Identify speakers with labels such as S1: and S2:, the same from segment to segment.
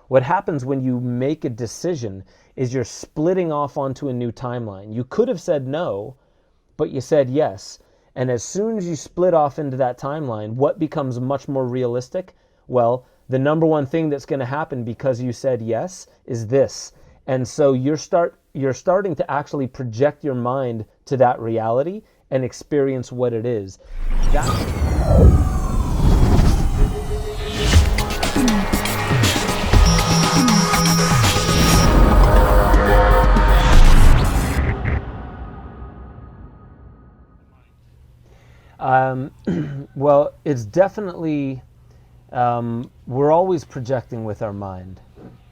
S1: What happens when you make a decision is you're splitting off onto a new timeline. You could have said no, but you said yes. And as soon as you split off into that timeline, what becomes much more realistic? Well, the number one thing that's going to happen because you said yes is this. And so you're starting to actually project your mind to that reality and experience what it is. Well, it's definitely, we're always projecting with our mind.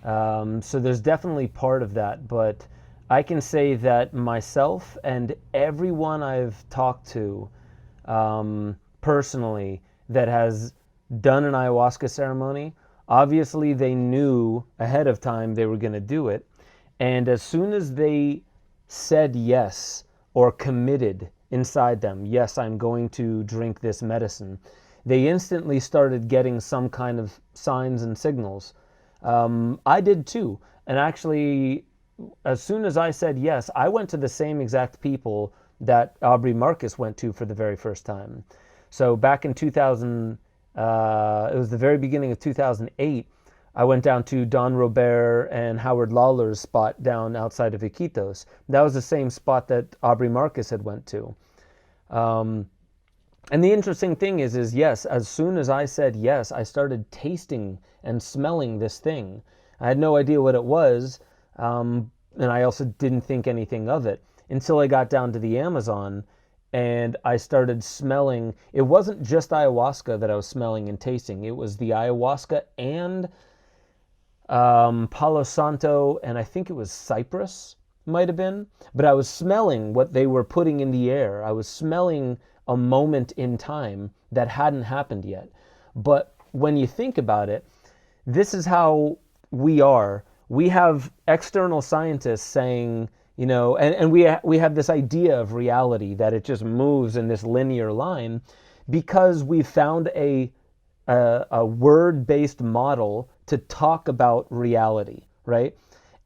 S1: So there's definitely part of that, but I can say that myself and everyone I've talked to personally that has done an ayahuasca ceremony, obviously they knew ahead of time they were going to do it. And as soon as they said yes or committed inside them, yes, I'm going to drink this medicine, they instantly started getting some kind of signs and signals. I did too. And actually, as soon as I said yes, I went to the same exact people that Aubrey Marcus went to for the very first time. So back in 2000, it was the very beginning of 2008, I went down to Don Robert and Howard Lawler's spot down outside of Iquitos. That was the same spot that Aubrey Marcus had went to. And the interesting thing is yes, as soon as I said yes, I started tasting and smelling this thing. I had no idea what it was, and I also didn't think anything of it until I got down to the Amazon and I started smelling. It wasn't just ayahuasca that I was smelling and tasting. It was the ayahuasca and Palo Santo, and I think it was cypress, might have been. But I was smelling what they were putting in the air. I was smelling a moment in time that hadn't happened yet. But when you think about it, this is how we are. We have external scientists saying, you know, and we have this idea of reality that it just moves in this linear line because we found a word-based model to talk about reality, right?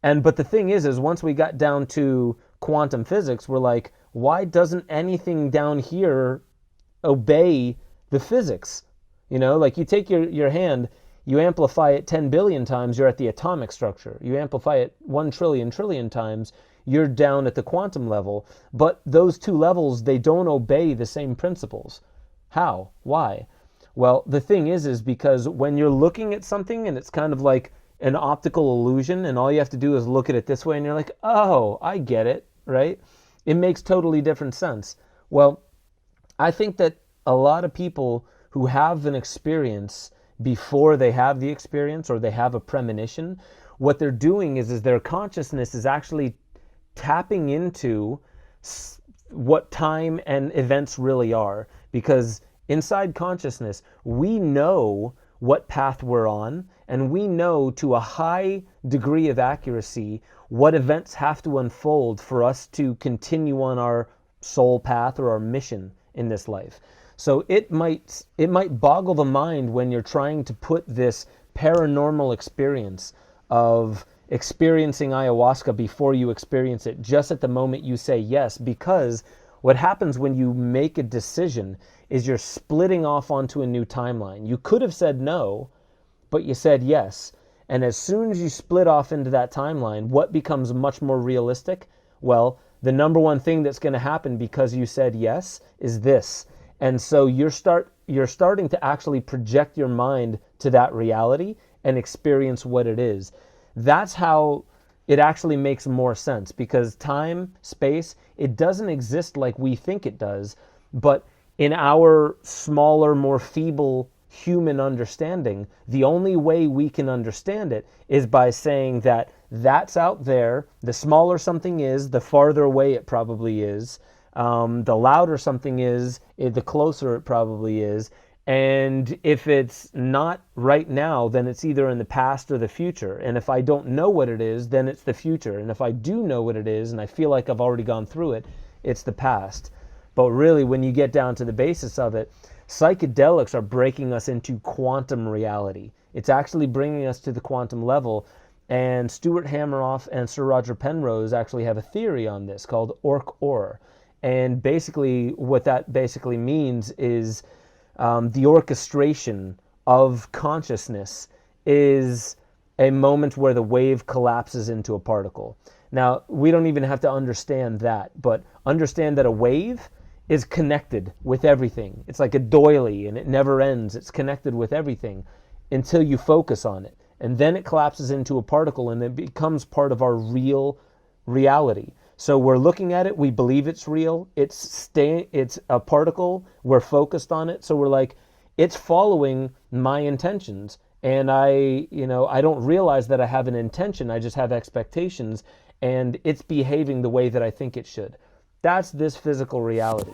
S1: But the thing is once we got down to quantum physics, we're like, why doesn't anything down here obey the physics? You know, like you take your hand, you amplify it 10 billion times, you're at the atomic structure. You amplify it 1 trillion times, you're down at the quantum level. But those two levels, they don't obey the same principles. How? Why? Well, the thing is because when you're looking at something and it's kind of like an optical illusion and all you have to do is look at it this way and you're like, oh, I get it, right? It makes totally different sense. Well, I think that a lot of people who have an experience before they have the experience or they have a premonition, what they're doing is their consciousness is actually tapping into what time and events really are. Because inside consciousness, we know what path we're on, and we know to a high degree of accuracy what events have to unfold for us to continue on our soul path or our mission in this life. So it might boggle the mind when you're trying to put this paranormal experience of experiencing ayahuasca before you experience it just at the moment you say yes, because what happens when you make a decision is you're splitting off onto a new timeline. You could have said no, but you said yes. And as soon as you split off into that timeline, what becomes much more realistic? Well, the number one thing that's going to happen because you said yes is this. And so you're starting to actually project your mind to that reality and experience what it is. That's how it actually makes more sense, because time, space, it doesn't exist like we think it does, but in our smaller, more feeble human understanding, the only way we can understand it is by saying that that's out there. The smaller something is, the farther away it probably is. The louder something is, the closer it probably is. And if it's not right now, then it's either in the past or the future. And if I don't know what it is, then it's the future. And if I do know what it is, and I feel like I've already gone through it, it's the past. But really, when you get down to the basis of it, psychedelics are breaking us into quantum reality. It's actually bringing us to the quantum level. And Stuart Hameroff and Sir Roger Penrose actually have a theory on this called Orc-Or. And basically what that basically means is the orchestration of consciousness is a moment where the wave collapses into a particle. Now, we don't even have to understand that, but understand that a wave is connected with everything. It's like a doily, and it never ends. It's connected with everything until you focus on it. And then it collapses into a particle, and it becomes part of our real reality. So we're looking at it, we believe it's real, it's a particle, we're focused on it, so we're like, it's following my intentions. And I don't realize that I have an intention, I just have expectations, and it's behaving the way that I think it should. That's this physical reality.